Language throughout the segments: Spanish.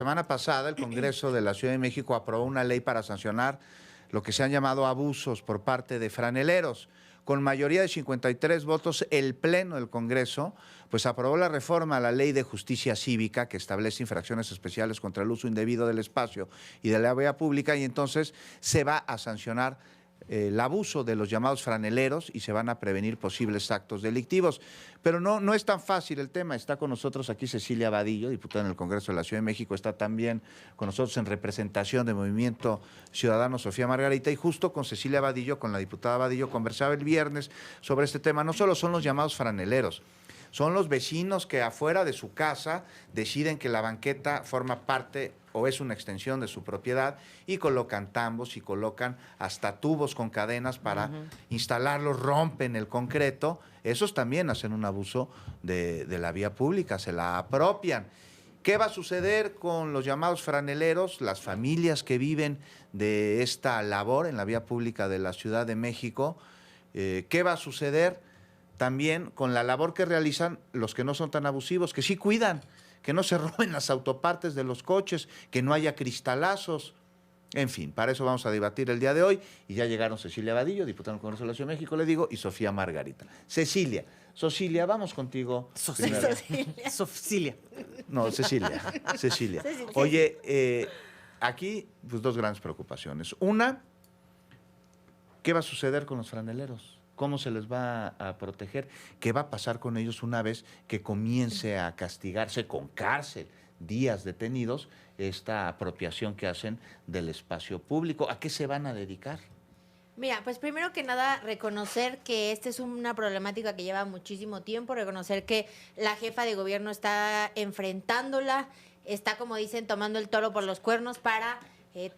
Semana pasada, el Congreso de la Ciudad de México aprobó una ley para sancionar lo que se han llamado abusos por parte de franeleros. Con mayoría de 53 votos, el Pleno del Congreso pues aprobó la reforma a la Ley de Justicia Cívica que establece infracciones especiales contra el uso indebido del espacio y de la vía pública, y entonces se va a sancionar el abuso de los llamados franeleros y se van a prevenir posibles actos delictivos. Pero no es tan fácil el tema. Está con nosotros aquí Cecilia Vadillo, diputada en el Congreso de la Ciudad de México. Está también con nosotros en representación de Movimiento Ciudadano Sofía Margarita, y justo con Cecilia Vadillo, con la diputada Vadillo, conversaba el viernes sobre este tema. No solo son los llamados franeleros, son los vecinos que afuera de su casa deciden que la banqueta forma parte o es una extensión de su propiedad y colocan tambos y colocan hasta tubos con cadenas para instalarlos, rompen el concreto. Esos también hacen un abuso de la vía pública, se la apropian. ¿Qué va a suceder con los llamados franeleros, las familias que viven de esta labor en la vía pública de la Ciudad de México? ¿Qué va a suceder también con la labor que realizan los que no son tan abusivos, que sí cuidan, que no se roben las autopartes de los coches, que no haya cristalazos? En fin, para eso vamos a debatir el día de hoy. Y ya llegaron Cecilia Vadillo, diputada del Congreso de la Ciudad de México, le digo, y Sofía Margarita. Cecilia, vamos contigo. Cecilia. No, Cecilia. Oye, aquí pues dos grandes preocupaciones. Una, ¿qué va a suceder con los franeleros? ¿Cómo se les va a proteger? ¿Qué va a pasar con ellos una vez que comience a castigarse con cárcel, días detenidos, esta apropiación que hacen del espacio público? ¿A qué se van a dedicar? Mira, pues primero que nada, reconocer que esta es una problemática que lleva muchísimo tiempo, reconocer que la jefa de gobierno está enfrentándola, está, como dicen, tomando el toro por los cuernos para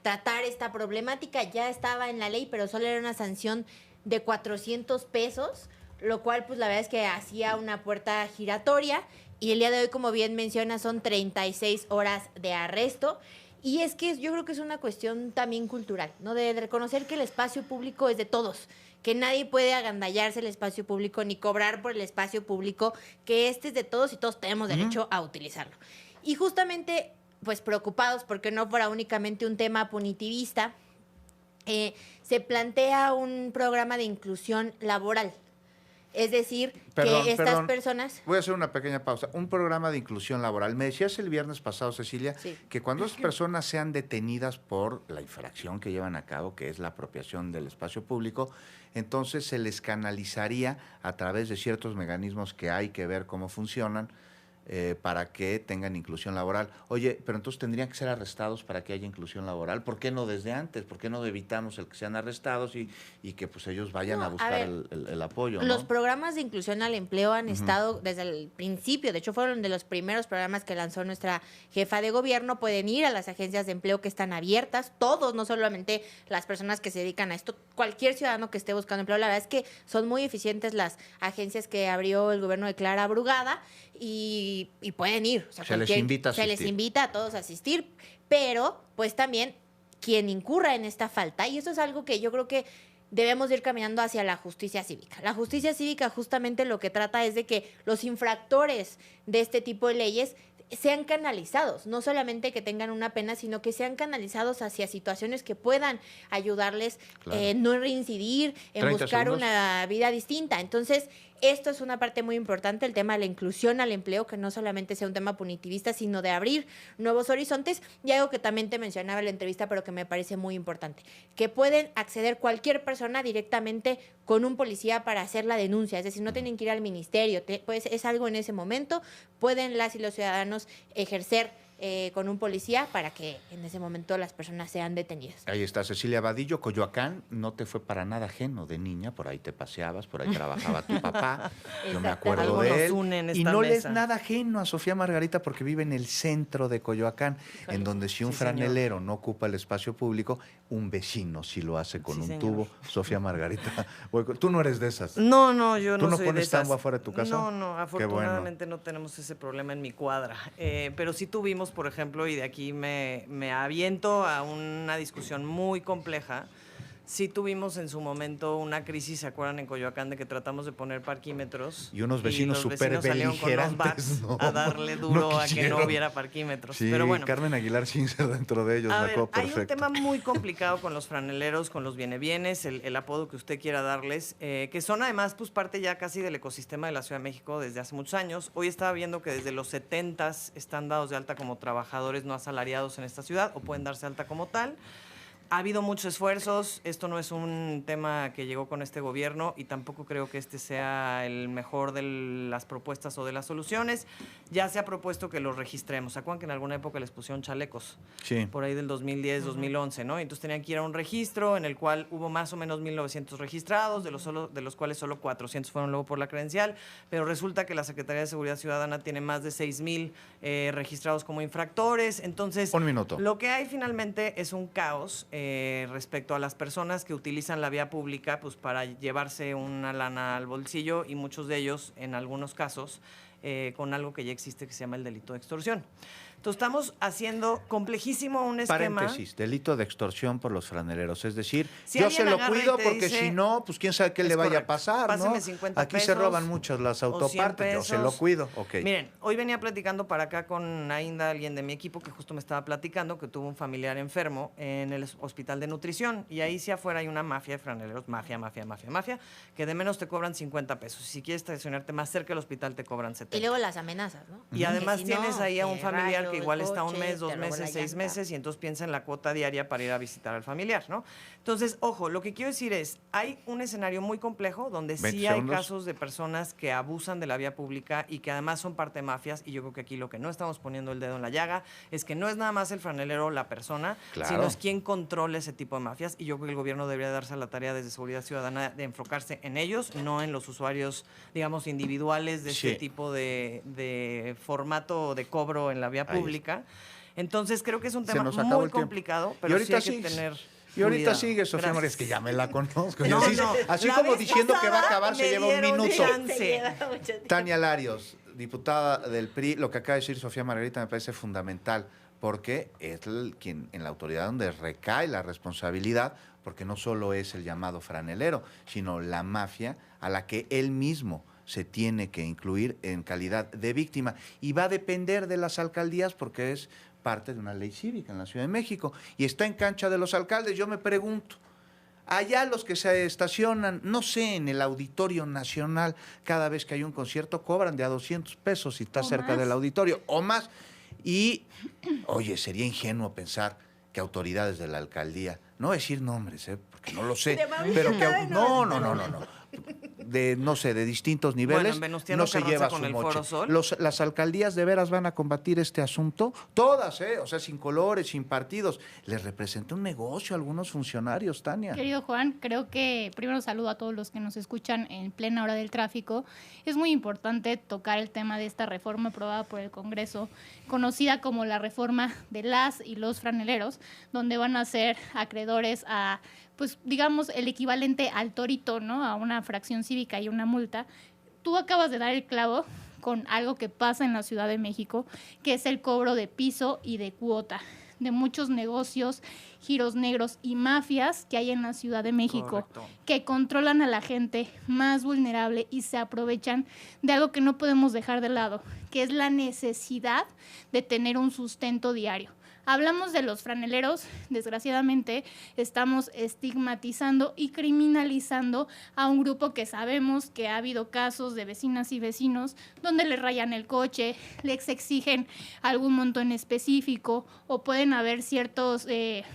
tratar esta problemática. Ya estaba en la ley, pero solo era una sanción de 400 pesos, lo cual pues la verdad es que hacía una puerta giratoria, y el día de hoy, como bien menciona, son 36 horas de arresto. Y es que yo creo que es una cuestión también cultural, ¿no? De reconocer que el espacio público es de todos, que nadie puede agandallarse el espacio público ni cobrar por el espacio público, que este es de todos y todos tenemos derecho a utilizarlo. Y justamente, pues preocupados porque no fuera únicamente un tema punitivista, se plantea un programa de inclusión laboral. Es decir, que estas personas... Voy a hacer una pequeña pausa. Un programa de inclusión laboral. Me decías el viernes pasado, Cecilia, que cuando esas personas sean detenidas por la infracción que llevan a cabo, que es la apropiación del espacio público, entonces se les canalizaría a través de ciertos mecanismos que hay que ver cómo funcionan, para que tengan inclusión laboral. Oye, pero entonces tendrían que ser arrestados para que haya inclusión laboral. ¿Por qué no desde antes? ¿Por qué no evitamos el que sean arrestados y que pues ellos vayan a buscar el apoyo? Los programas de inclusión al empleo han estado desde el principio. De hecho, fueron de los primeros programas que lanzó nuestra jefa de gobierno. Pueden ir a las agencias de empleo que están abiertas, todos, no solamente las personas que se dedican a esto, cualquier ciudadano que esté buscando empleo. La verdad es que son muy eficientes las agencias que abrió el gobierno de Clara Brugada, y pueden ir. O sea, se les invita a asistir. Se les invita a todos a asistir, pero pues también quien incurra en esta falta, y eso es algo que yo creo que debemos ir caminando hacia la justicia cívica. La justicia cívica justamente lo que trata es de que los infractores de este tipo de leyes sean canalizados, no solamente que tengan una pena, sino que sean canalizados hacia situaciones que puedan ayudarles, no reincidir, en buscar una vida distinta. Entonces, esto es una parte muy importante, el tema de la inclusión al empleo, que no solamente sea un tema punitivista, sino de abrir nuevos horizontes. Y algo que también te mencionaba en la entrevista, pero que me parece muy importante, que pueden acceder cualquier persona directamente con un policía para hacer la denuncia. Es decir, no tienen que ir al ministerio, pues es algo en ese momento, pueden las y los ciudadanos ejercer con un policía para que en ese momento las personas sean detenidas. Ahí está Cecilia Vadillo. Coyoacán no te fue para nada ajeno de niña, por ahí te paseabas, por ahí trabajaba tu papá, yo me acuerdo de él. Y no le es nada ajeno a Sofía Margarita porque vive en el centro de Coyoacán, en donde si un franelero no ocupa el espacio público, un vecino sí lo hace con un tubo. Sofía Margarita, tú no eres de esas. No, yo no soy de esas. ¿Tú no pones tambo afuera de tu casa? No, afortunadamente no tenemos ese problema en mi cuadra. Pero sí tuvimos, por ejemplo, y de aquí me aviento a una discusión muy compleja Sí tuvimos en su momento una crisis, ¿se acuerdan? En Coyoacán, de que tratamos de poner parquímetros. Y unos vecinos súper salieron con unos bats a darle duro a que no hubiera parquímetros. Sí, pero bueno, Carmen Aguilar Cincer dentro de ellos, a me ver, acuerdo hay un perfecto. tema muy complicado con los franeleros, con los bienes, el apodo que usted quiera darles, que son además pues parte ya casi del ecosistema de la Ciudad de México desde hace muchos años. Hoy estaba viendo que desde los 70s están dados de alta como trabajadores no asalariados en esta ciudad, o pueden darse alta como tal. Ha habido muchos esfuerzos, esto no es un tema que llegó con este gobierno y tampoco creo que este sea el mejor de las propuestas o de las soluciones. Ya se ha propuesto que los registremos. ¿Se acuerdan que en alguna época les pusieron chalecos? Sí. Por ahí del 2010, 2011, ¿no? Entonces tenían que ir a un registro en el cual hubo más o menos 1,900 registrados, de los cuales solo 400 fueron luego por la credencial, pero resulta que la Secretaría de Seguridad Ciudadana tiene más de 6,000 registrados como infractores. Entonces, Un minuto. lo que hay finalmente es un caos respecto a las personas que utilizan la vía pública pues para llevarse una lana al bolsillo, y muchos de ellos, en algunos casos, con algo que ya existe que se llama el delito de extorsión. Entonces estamos haciendo complejísimo un esquema. Paréntesis, delito de extorsión por los franeleros. Es decir, Si yo alguien se lo agarra y cuido te porque dice, si no, pues quién sabe qué es le vaya correcto, a pasar, páseme ¿no? 50 Aquí se pesos roban muchas las o 100 autopartes, yo se lo pesos. cuido. Ok. Miren, hoy venía platicando para acá con Ainda, alguien de mi equipo, que justo me estaba platicando que tuvo un familiar enfermo en el hospital de nutrición, y ahí sí afuera hay una mafia de franeleros, mafia, que de menos te cobran 50 pesos. Si quieres estacionarte más cerca del hospital te cobran 70. Y luego las amenazas, ¿no? Y además si tienes no, ahí a un que familiar rayo que el igual está un coche, mes, 2 te robó meses, la 6 llanta. meses, y entonces piensa en la cuota diaria para ir a visitar al familiar, ¿no? Entonces, ojo, lo que quiero decir es, hay un escenario muy complejo donde 20 sí hay segundos. casos de personas que abusan de la vía pública y que además son parte de mafias, y yo creo que aquí lo que no estamos poniendo el dedo en la llaga es que no es nada más el franelero la persona, Claro. sino es quien controla ese tipo de mafias, y yo creo que el gobierno debería darse a la tarea desde Seguridad Ciudadana de enfocarse en ellos, no en los usuarios, digamos, individuales de este Sí. tipo de formato de cobro en la vía Ahí pública. Entonces creo que es un Se tema nos acabó muy el tiempo. complicado, Y pero sí ahorita hay que sigues. tener Y ahorita cuidado. sigue, Sofía Gracias. María, es que ya me la conozco. No, así no, así la como vez diciendo que va a pasada acabar, se me lleva un dieron minuto. chance. Se lleva mucho tiempo. Tania Larios, diputada del PRI, lo que acaba de decir Sofía Margarita me parece fundamental, porque es quien en la autoridad donde recae la responsabilidad, porque no solo es el llamado franelero, sino la mafia a la que él mismo se tiene que incluir en calidad de víctima. Y va a depender de las alcaldías porque es parte de una ley cívica en la Ciudad de México y está en cancha de los alcaldes. Yo me pregunto, allá los que se estacionan, no sé, en el Auditorio Nacional, cada vez que hay un concierto cobran de a 200 pesos si está O cerca más. del auditorio, o más. Y, oye, sería ingenuo pensar que autoridades de la alcaldía, no voy a decir nombres, porque no lo sé, De Mauricio pero que Chávez no, no. de no sé, de distintos Bueno, niveles, en Venustiano no se Carranza lleva con su el moche. Foro Sol. Las alcaldías de veras van a combatir este asunto, todas, o sea, sin colores, sin partidos. Les representa un negocio a algunos funcionarios, Tania. Querido Juan, creo que primero saludo a todos los que nos escuchan en plena hora del tráfico. Es muy importante tocar el tema de esta reforma aprobada por el Congreso, conocida como la reforma de las y los franeleros, donde van a ser acreedores a, pues digamos, el equivalente al torito, ¿no? A una fracción cívica y una multa. Tú acabas de dar el clavo con algo que pasa en la Ciudad de México, que es el cobro de piso y de cuota de muchos negocios, giros negros y mafias que hay en la Ciudad de México, Correcto. que controlan a la gente más vulnerable y se aprovechan de algo que no podemos dejar de lado, que es la necesidad de tener un sustento diario. Hablamos de los franeleros, desgraciadamente estamos estigmatizando y criminalizando a un grupo que sabemos que ha habido casos de vecinas y vecinos donde le rayan el coche, les exigen algún monto en específico o pueden haber ciertos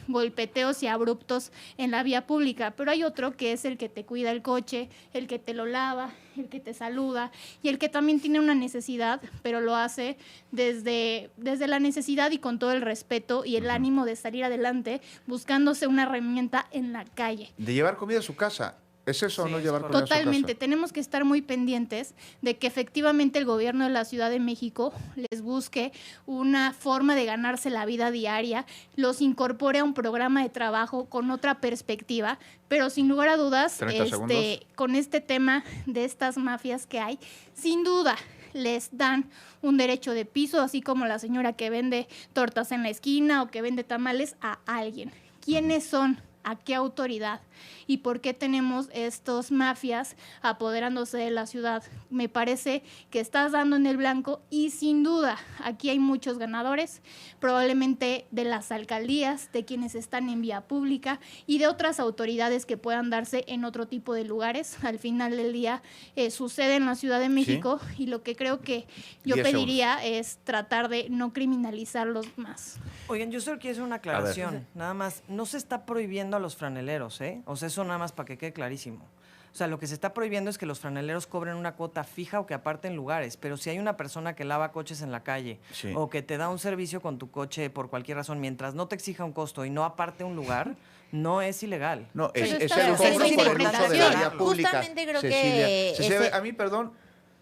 golpeteos y abruptos en la vía pública, pero hay otro que es el que te cuida el coche, el que te lo lava, el que te saluda y el que también tiene una necesidad, pero lo hace desde la necesidad y con todo el respeto y el ánimo de salir adelante, buscándose una herramienta en la calle. De llevar comida a su casa. ¿Es eso o Sí, no es llevar correcto. comida a su casa? Totalmente, tenemos que estar muy pendientes de que efectivamente el gobierno de la Ciudad de México les busque una forma de ganarse la vida diaria, los incorpore a un programa de trabajo con otra perspectiva, pero sin lugar a dudas, 30 segundos. con este tema de estas mafias que hay, sin duda les dan un derecho de piso, así como la señora que vende tortas en la esquina o que vende tamales a alguien. ¿Quiénes son ¿A qué autoridad? ¿Y por qué tenemos estos mafias apoderándose de la ciudad? Me parece que estás dando en el blanco y sin duda aquí hay muchos ganadores, probablemente de las alcaldías, de quienes están en vía pública y de otras autoridades que puedan darse en otro tipo de lugares. Al final del día sucede en la Ciudad de México y lo que creo que yo pediría es tratar de no criminalizarlos más. Oigan, yo solo quiero hacer una aclaración. Nada más, no se está prohibiendo a los franeleros, ¿eh? O sea, eso nada más para que quede clarísimo. O sea, lo que se está prohibiendo es que los franeleros cobren una cuota fija o que aparten lugares. Pero si hay una persona que lava coches en la calle o que te da un servicio con tu coche por cualquier razón, mientras no te exija un costo y no aparte un lugar, no es ilegal. No, Pero es está el bien, cobro es por el uso de la interpretación. vía pública. Justamente creo Cecilia. que A mí, perdón,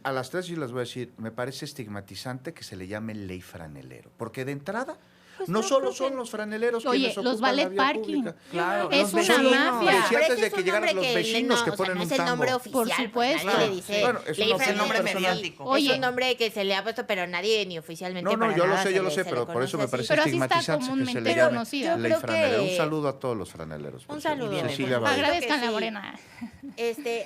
a las tres sí les voy a decir, me parece estigmatizante que se le llame ley franelero. Porque de entrada, Pues no no, solo creo son que- los franeleros Oye, quienes los ocupan ballet la vía parking. pública. Claro, Es los una vecinos. mafia. Decía Pero antes ese de es que un llegaran nombre los que vecinos que o sea, ponen no un es el nombre tambo. oficial. Por pues, supuesto. nadie le dice Bueno, es ley un Es el nombre franelero. mediático. Oye. Es un nombre que se le ha puesto, pero nadie ni oficialmente No, para yo lo nada sé, se yo lo le- sé, se pero le por eso me conoce parece así. Pero así está estigmatizante que se comúnmente le llame conocida. Yo ley creo franelero. Un que- saludo a todos los franeleros. por Un cierto. saludo. Cecilia Por Badía. supuesto. Agradezcan que la sí. morena.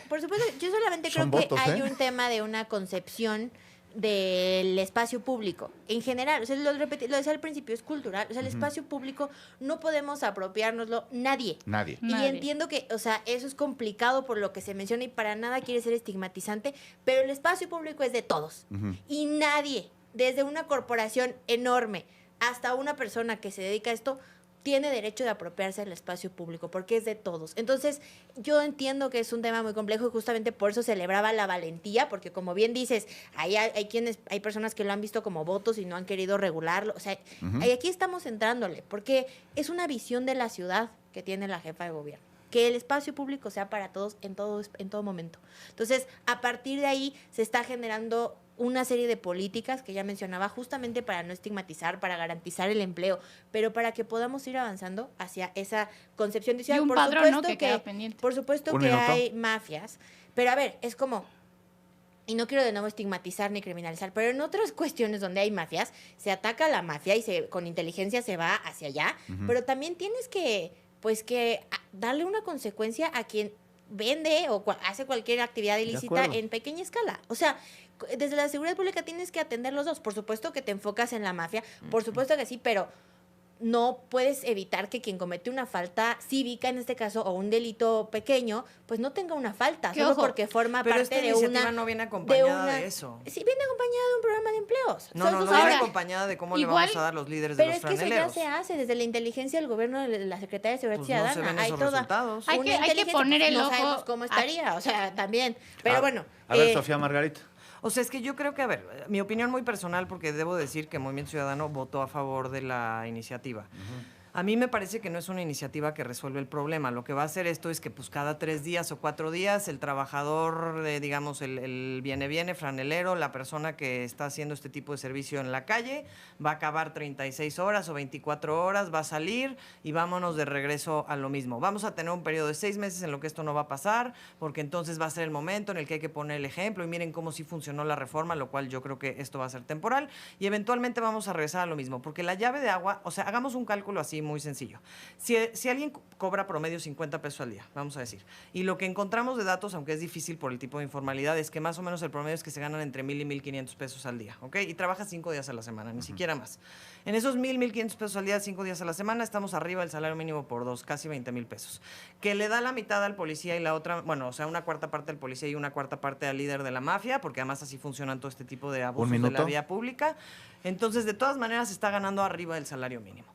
Por supuesto, yo solamente creo Son que votos, hay ¿eh? un tema de una concepción del espacio público en general, o sea, lo decía al principio, es cultural, o sea, el espacio público no podemos apropiárnoslo nadie. Nadie. Y Nadie. entiendo que, o sea, eso es complicado por lo que se menciona y para nada quiere ser estigmatizante, pero el espacio público es de todos. Ujú. Y nadie, desde una corporación enorme hasta una persona que se dedica a esto, tiene derecho de apropiarse del espacio público, porque es de todos. Entonces, yo entiendo que es un tema muy complejo y justamente por eso celebraba la valentía, porque como bien dices, hay personas que lo han visto como votos y no han querido regularlo. O sea, aquí estamos entrándole, porque es una visión de la ciudad que tiene la jefa de gobierno, que el espacio público sea para todos en todo momento. Entonces, a partir de ahí se está generando una serie de políticas que ya mencionaba justamente para no estigmatizar, para garantizar el empleo, pero para que podamos ir avanzando hacia esa concepción de ciudad. Y un Por padrón, ¿no? supuesto que queda pendiente. por supuesto Un que minuto. hay mafias, pero a ver, es como, y no quiero de nuevo estigmatizar ni criminalizar, pero en otras cuestiones donde hay mafias, se ataca a la mafia y con inteligencia se va hacia allá, pero también tienes que darle una consecuencia a quien vende o hace cualquier actividad ilícita acuerdo. en pequeña escala. O sea, desde la seguridad pública tienes que atender los dos. Por supuesto que te enfocas en la mafia, por supuesto que sí, pero no puedes evitar que quien comete una falta cívica, en este caso, o un delito pequeño, pues no tenga una falta, Que solo ojo, porque forma Pero parte esta de iniciativa una... no viene acompañada de una- eso. Sí, viene acompañada de un programa de empleos. No, Son no, dos no viene horas. acompañada de cómo le Igual- vamos a dar los líderes de Pero los es que eso ya franeleros. se hace desde la inteligencia del gobierno, de la Secretaría de Seguridad Pues no se Ciudadana. ven Hay esos toda resultados. Hay una que inteligencia, poner el no ojo sabemos cómo estaría, o sea, también. Pero A- bueno. A ver, Sofía Margarita. O sea, es que yo creo que, a ver, mi opinión muy personal, porque debo decir que Movimiento Ciudadano votó a favor de la iniciativa. A mí me parece que no es una iniciativa que resuelve el problema. Lo que va a hacer esto es que pues cada 3 días o 4 días el trabajador, digamos, el viene, franelero, la persona que está haciendo este tipo de servicio en la calle, va a acabar 36 horas o 24 horas, va a salir y vámonos de regreso a lo mismo. Vamos a tener un periodo de 6 meses en lo que esto no va a pasar, porque entonces va a ser el momento en el que hay que poner el ejemplo y miren cómo sí funcionó la reforma, lo cual yo creo que esto va a ser temporal y eventualmente vamos a regresar a lo mismo, porque la llave de agua, o sea, hagamos un cálculo así muy sencillo. Si alguien cobra promedio 50 pesos al día, vamos a decir, y lo que encontramos de datos, aunque es difícil por el tipo de informalidad, es que más o menos el promedio es que se ganan entre 1,000 y 1,500 pesos al día, ¿ok? Y trabaja 5 días a la semana, ni siquiera más. En esos 1,500 pesos al día, 5 días a la semana, estamos arriba del salario mínimo por 2, casi 20,000 pesos. Que le da la mitad al policía y la otra, bueno, o sea, una cuarta parte al policía y una cuarta parte al líder de la mafia, porque además así funcionan todo este tipo de abusos de la minuto. vía pública. Entonces, de todas maneras, se está ganando arriba del salario mínimo.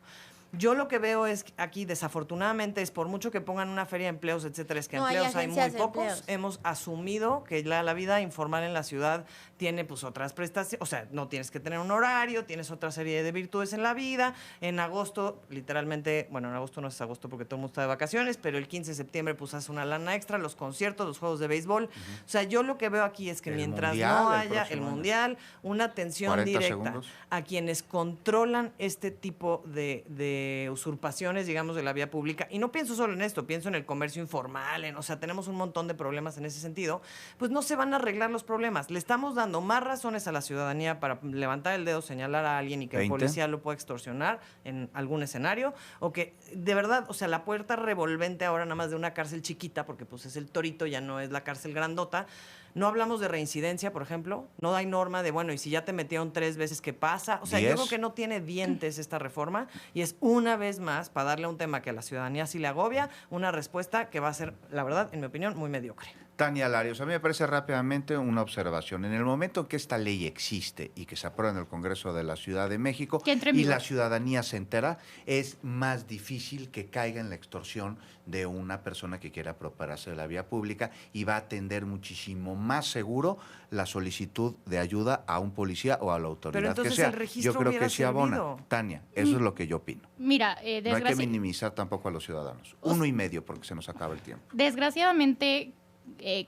Yo lo que veo es que aquí, desafortunadamente, es por mucho que pongan una feria de empleos, etcétera, es que No, hay empleos hay muy agencias de pocos. empleos. Hemos asumido que la vida informal en la ciudad tiene pues otras prestaciones, o sea, no tienes que tener un horario, tienes otra serie de virtudes en la vida. En agosto, literalmente, bueno, en agosto no es agosto porque todo el mundo está de vacaciones, pero el 15 de septiembre pues haces una lana extra, los conciertos, los juegos de béisbol. O sea, yo lo que veo aquí es que El mientras mundial, no el haya el próximo año. mundial, una atención 40 directa segundos. a quienes controlan este tipo de de usurpaciones, digamos, de la vía pública, y no pienso solo en esto, pienso en el comercio informal, o sea, tenemos un montón de problemas en ese sentido, pues no se van a arreglar los problemas. Le estamos dando más razones a la ciudadanía para levantar el dedo, señalar a alguien y que el 20. policía lo pueda extorsionar en algún escenario, o que de verdad, o sea, la puerta revolvente ahora nada más de una cárcel chiquita, porque pues es el Torito, ya no es la cárcel grandota. No hablamos de reincidencia, por ejemplo. No hay norma de, bueno, y si ya te metieron 3 veces, ¿qué pasa? O sea, 10. yo creo que no tiene dientes esta reforma y es una vez más, para darle a un tema que a la ciudadanía sí le agobia, una respuesta que va a ser, la verdad, en mi opinión, muy mediocre. Tania Larios, a mí me parece rápidamente una observación. En el momento en que esta ley existe y que se aprueba en el Congreso de la Ciudad de México Que entre en y vigor. la ciudadanía se entera, es más difícil que caiga en la extorsión de una persona que quiera apropiarse de la vía pública y va a atender muchísimo más seguro la solicitud de ayuda a un policía o a la autoridad Pero entonces que sea. el registro Yo creo hubiera que sí abona. servido. Tania, eso es lo que yo opino. Mira, No hay que minimizar tampoco a los ciudadanos. 1,5 porque se nos acaba el tiempo. desgraciadamente,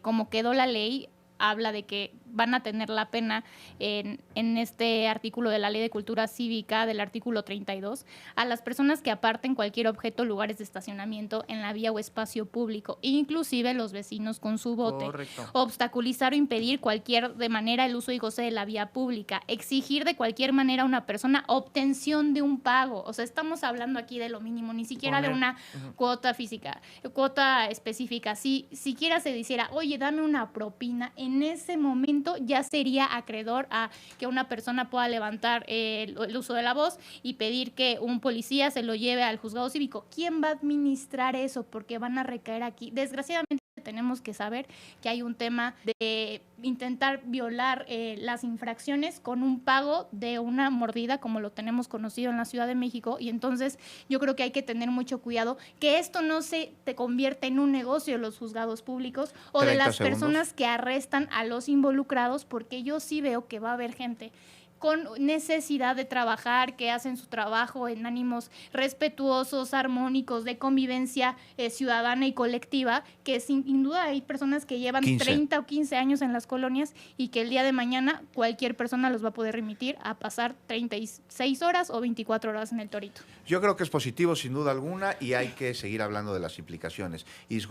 como quedó la ley, habla de que van a tener la pena en este artículo de la Ley de Cultura Cívica, del artículo 32, a las personas que aparten cualquier objeto, lugares de estacionamiento en la vía o espacio público, inclusive los vecinos con su bote. Correcto. Obstaculizar o impedir de manera el uso y goce de la vía pública. Exigir de cualquier manera a una persona obtención de un pago. O sea, estamos hablando aquí de lo mínimo, ni siquiera de Poner- una cuota física, cuota específica. Si siquiera se dijera, oye, dame una propina, en ese momento ya sería acreedor a que una persona pueda levantar el uso de la voz y pedir que un policía se lo lleve al juzgado cívico. ¿Quién va a administrar eso? Porque van a recaer aquí. Desgraciadamente tenemos que saber que hay un tema de intentar violar las infracciones con un pago de una mordida, como lo tenemos conocido en la Ciudad de México, y entonces yo creo que hay que tener mucho cuidado que esto no se te convierta en un negocio de los juzgados públicos o de 30 las segundos. personas que arrestan a los involucrados, porque yo sí veo que va a haber gente con necesidad de trabajar, que hacen su trabajo en ánimos respetuosos, armónicos, de convivencia ciudadana y colectiva, que sin duda hay personas que llevan 15. 30 o 15 años en las colonias y que el día de mañana cualquier persona los va a poder remitir a pasar 36 horas o 24 horas en el Torito. Yo creo que es positivo sin duda alguna y hay que seguir hablando de las implicaciones. Y